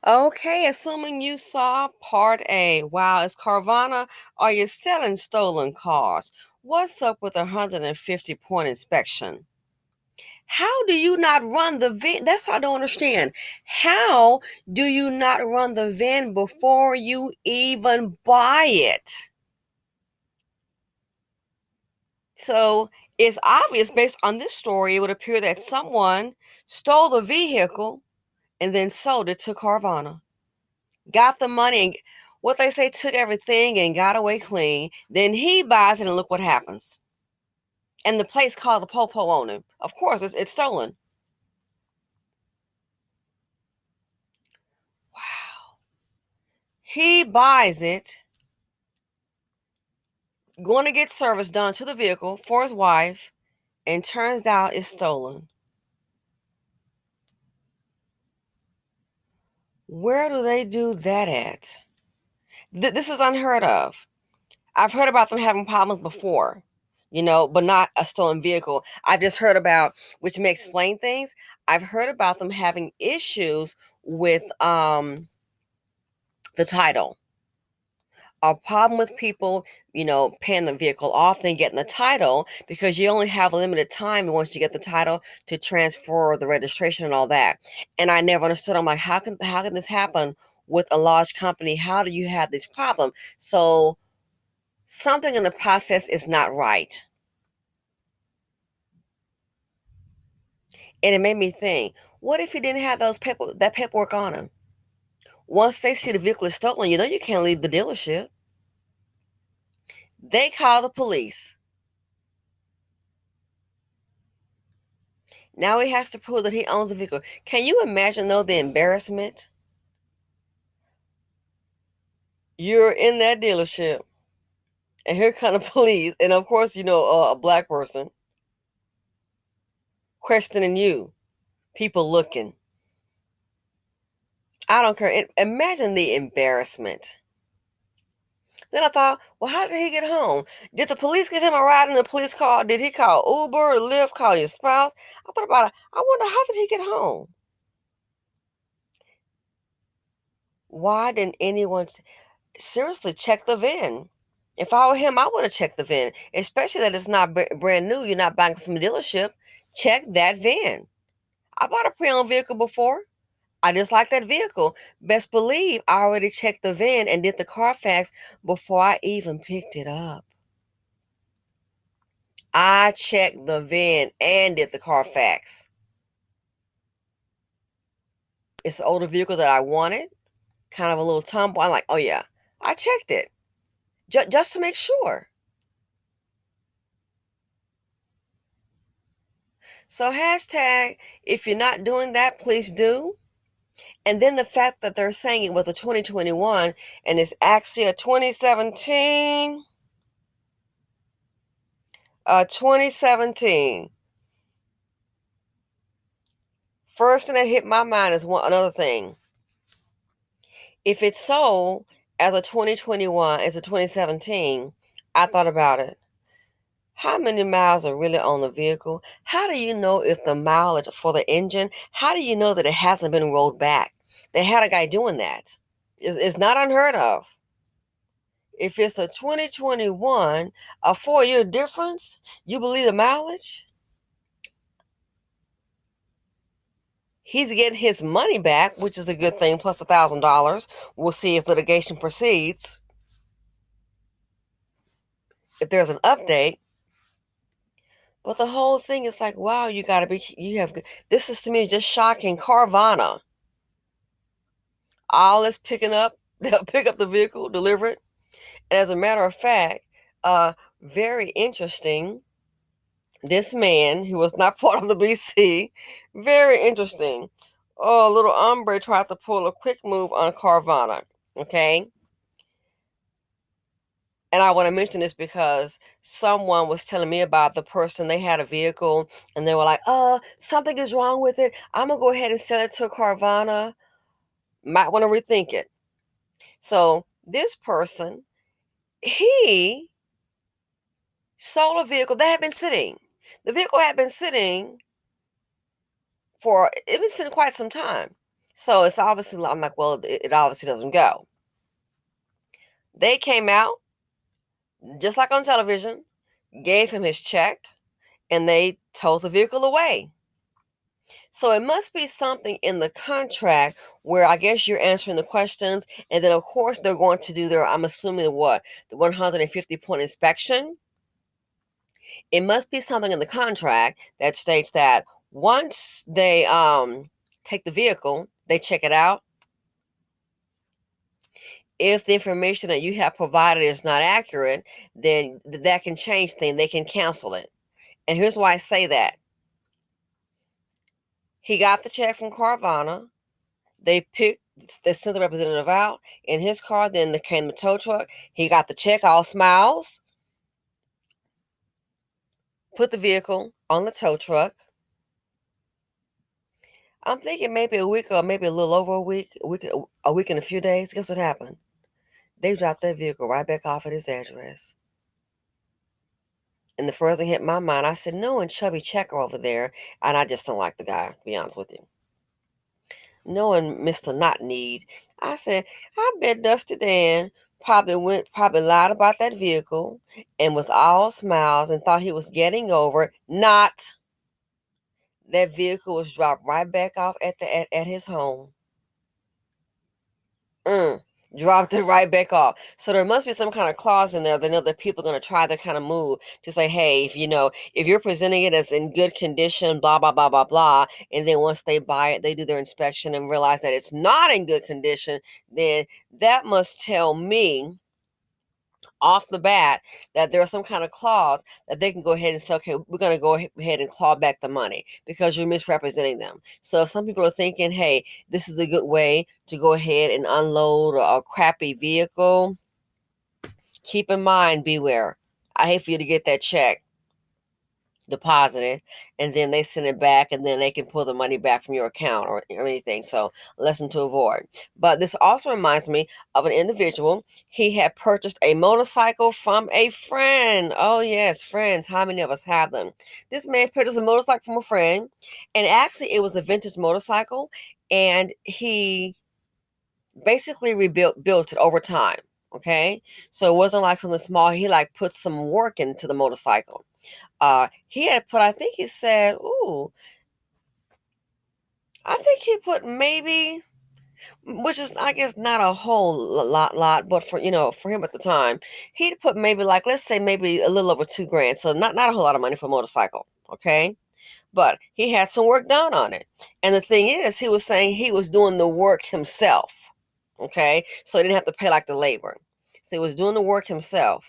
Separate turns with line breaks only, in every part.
Okay, assuming you saw part A. Wow, is Carvana, are you selling stolen cars? What's up with a 150-point inspection? How do you not run the VIN? That's what I don't understand. How do you not run the VIN before you even buy it? So it's obvious based on this story, it would appear that someone stole the vehicle and then sold it to Carvana. Got the money and what they say took everything and got away clean. Then he buys it and look what happens. And the place called the popo on him. Of course, it's stolen. Wow. He buys it, going to get service done to the vehicle for his wife, and turns out it's stolen. Where do they do that at? This is unheard of. I've heard about them having problems before, but not a stolen vehicle. I've just heard about, which may explain things. I've heard about them having issues with the title. A problem with people, paying the vehicle off, then getting the title because you only have a limited time once you get the title to transfer the registration and all that. And I never understood. I'm like, how can this happen with a large company? How do you have this problem? So something in the process is not right. And it made me think, what if he didn't have that paperwork on him? Once they see the vehicle is stolen, you can't leave the dealership. They call the police. Now he has to prove that he owns the vehicle. Can you imagine, though, the embarrassment? You're in that dealership, and here come the police, and of course, a black person questioning you, people looking. I don't care. Imagine the embarrassment. Then I thought, well, how did he get home? Did the police give him a ride in the police car? Did he call Uber or Lyft, call your spouse? I thought about it. I wonder, how did he get home? Why didn't anyone seriously check the VIN? If I were him, I would have checked the VIN, especially that it's not brand new. You're not buying it from a dealership. Check that VIN. I bought a pre-owned vehicle before. I just like that vehicle. Best believe I already checked the VIN and did the Carfax before I even picked it up. I checked the VIN and did the Carfax. It's an older vehicle that I wanted, kind of a little tumble. I'm like, oh yeah, I checked it just to make sure. So hashtag, if you're not doing that, please do. And then the fact that they're saying it was a 2021 and it's actually a 2017. 2017. First thing that hit my mind is another thing. If it's sold as a 2021, as a 2017, I thought about it. How many miles are really on the vehicle? How do you know if the mileage for the engine, how do you know that it hasn't been rolled back? They had a guy doing that. It's not unheard of. If it's a 2021, a 4-year difference, you believe the mileage? He's getting his money back, which is a good thing, plus $1,000. We'll see if litigation proceeds. If there's an update. But the whole thing is like, wow, this is to me just shocking. Carvana. All is picking up, they'll pick up the vehicle, deliver it. And as a matter of fact, very interesting. This man, who was not part of the BC, very interesting. Oh, little hombre tried to pull a quick move on Carvana. Okay. And I want to mention this because someone was telling me about the person, they had a vehicle and they were like, something is wrong with it. I'm going to go ahead and sell it to Carvana. Might want to rethink it. So this person, he sold a vehicle that had been sitting. The vehicle had been sitting quite some time. So it's obviously, I'm like, well, it obviously doesn't go. They came out, just like on television, gave him his check, and they towed the vehicle away. So it must be something in the contract where I guess you're answering the questions, and then of course they're going to do their, I'm assuming, what, the 150-point inspection. It must be something in the contract that states that once they take the vehicle, they check it out. If the information that you have provided is not accurate, then that can change things. They can cancel it. And here's why I say that. He got the check from Carvana. They sent the representative out in his car. Then there came the tow truck. He got the check, all smiles, put the vehicle on the tow truck. I'm thinking maybe a week or maybe a little over a week and a few days. Guess what happened? They dropped that vehicle right back off at his address. And the first thing hit my mind, I said, no, and Chubby Checker over there. And I just don't like the guy, to be honest with you. Knowing Mr. Not Need, I said, I bet Dusty Dan probably lied about that vehicle and was all smiles and thought he was getting over it. Not. That vehicle was dropped right back off at his home. Dropped it right back off. So there must be some kind of clause in there that know that people are going to try that kind of move to say, hey, if you're presenting it as in good condition, blah, blah, blah, blah, blah, and then once they buy it, they do their inspection and realize that it's not in good condition, then that must tell me off the bat that there's some kind of clause that they can go ahead and say, okay, we're going to go ahead and claw back the money because you're misrepresenting them. So if some people are thinking, hey, this is a good way to go ahead and unload a crappy vehicle, keep in mind, beware. I hate for you to get that check deposited and then they send it back and then they can pull the money back from your account or anything. So lesson to avoid. But this also reminds me of an individual. He had purchased a motorcycle from a friend. Oh yes, friends. How many of us have them? This man purchased a motorcycle from a friend, and actually it was a vintage motorcycle, and he basically built it over time. Okay, so it wasn't like something small. He like put some work into the motorcycle. He had put, I think he said, I think he put maybe, which is, I guess, not a whole lot, but for him at the time, he'd put maybe like, let's say maybe a little over $2,000. So not a whole lot of money for a motorcycle. Okay. But he had some work done on it. And the thing is, he was saying he was doing the work himself. Okay. So he didn't have to pay like the labor. So he was doing the work himself.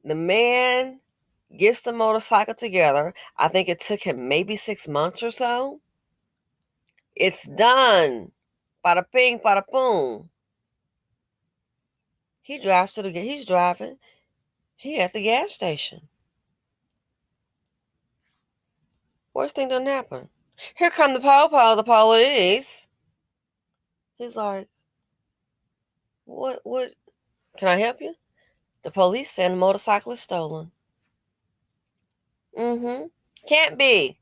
The man gets the motorcycle together. I think it took him maybe 6 months or so. It's done. Bada ping, bada boom. He's driving. He at the gas station. Worst thing done happen. Here come the police. He's like, what, can I help you? The police said the motorcycle is stolen. Can't be.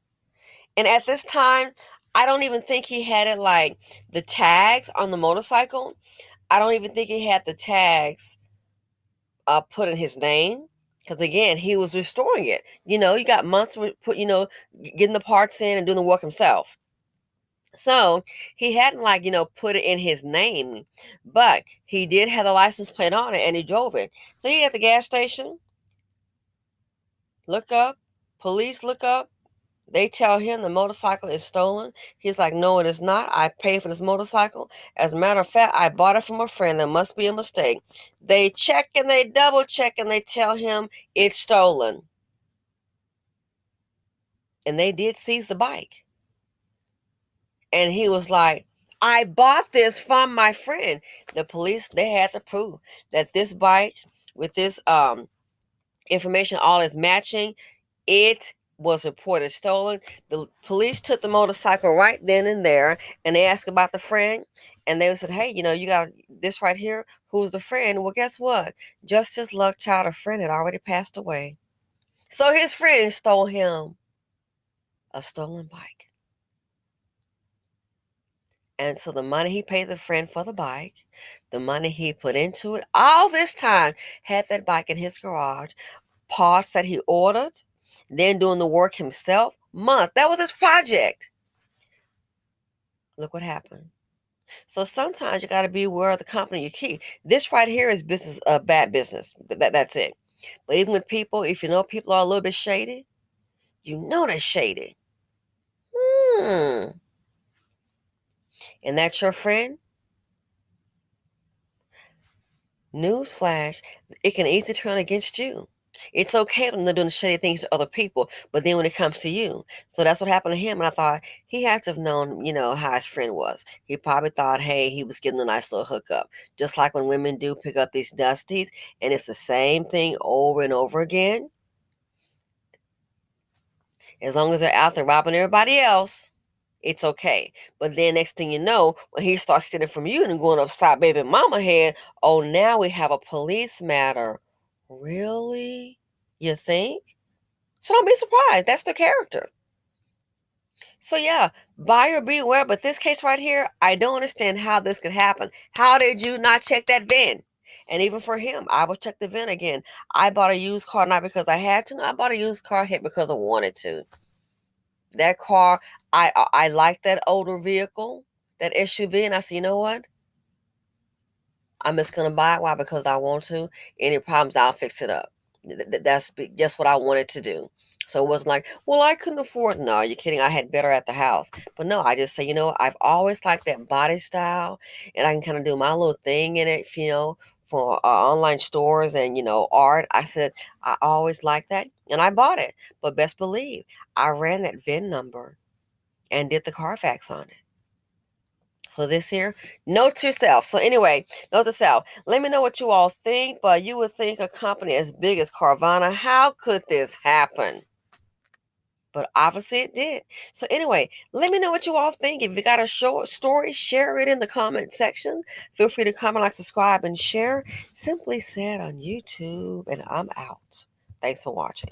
And at this time, I don't even think he had it like the tags on the motorcycle. I don't even think he had the tags put in his name. Because again, he was restoring it. You got months to put, getting the parts in and doing the work himself. So he hadn't put it in his name, but he did have the license plate on it and he drove it. So he at the gas station, look up, police look up. They tell him the motorcycle is stolen. He's like, no, it is not. I paid for this motorcycle. As a matter of fact, I bought it from a friend. There must be a mistake. They check and they double check and they tell him it's stolen. And they did seize the bike. And he was like, I bought this from my friend. The police, they had to prove that this bike with this information all is matching. It was reported stolen. The police took the motorcycle right then and there, and they asked about the friend, and they said, hey, you got this right here. Who's the friend? Well, guess what? Just his luck child, a friend had already passed away. So his friend stole him a stolen bike. And so the money he paid the friend for the bike, the money he put into it, all this time had that bike in his garage, parts that he ordered, then doing the work himself, months. That was his project. Look what happened. So sometimes you got to be aware of the company you keep. This right here is business, bad business. That's it. But even with people, if you know people are a little bit shady, you know they're shady. Hmm. And that's your friend? Newsflash, it can easily turn against you. It's okay when they're doing shady things to other people, but then when it comes to you. So that's what happened to him. And I thought he had to have known, how his friend was. He probably thought, hey, he was getting a nice little hookup. Just like when women do pick up these dusties, and it's the same thing over and over again. As long as they're out there robbing everybody else, it's okay. But then next thing you know, when he starts stealing from you and going upside baby mama head, oh, now we have a police matter. Really? You think? So don't be surprised. That's the character. So yeah, buyer beware. But this case right here, I don't understand how this could happen. How did you not check that VIN? And even for him, I will check the VIN again. I bought a used car not because I had to. No, I bought a used car hit because I wanted to. That car, I like that older vehicle, that SUV, and I said, you know what? I'm just gonna buy it. Why? Because I want to. Any problems, I'll fix it up. That's just what I wanted to do. So it wasn't like, well, I couldn't afford. No, you're kidding. I had better at the house. But no, I just say, I've always liked that body style, and I can kind of do my little thing in it, for online stores and art. I said I always liked that, and I bought it. But best believe, I ran that VIN number and did the Carfax on it. So this here, note to self. So anyway, note to self. Let me know what you all think, but you would think a company as big as Carvana, how could this happen? But obviously it did. So anyway, let me know what you all think. If you got a short story, share it in the comment section. Feel free to comment, like, subscribe, and share. Simply Said on YouTube, and I'm out. Thanks for watching.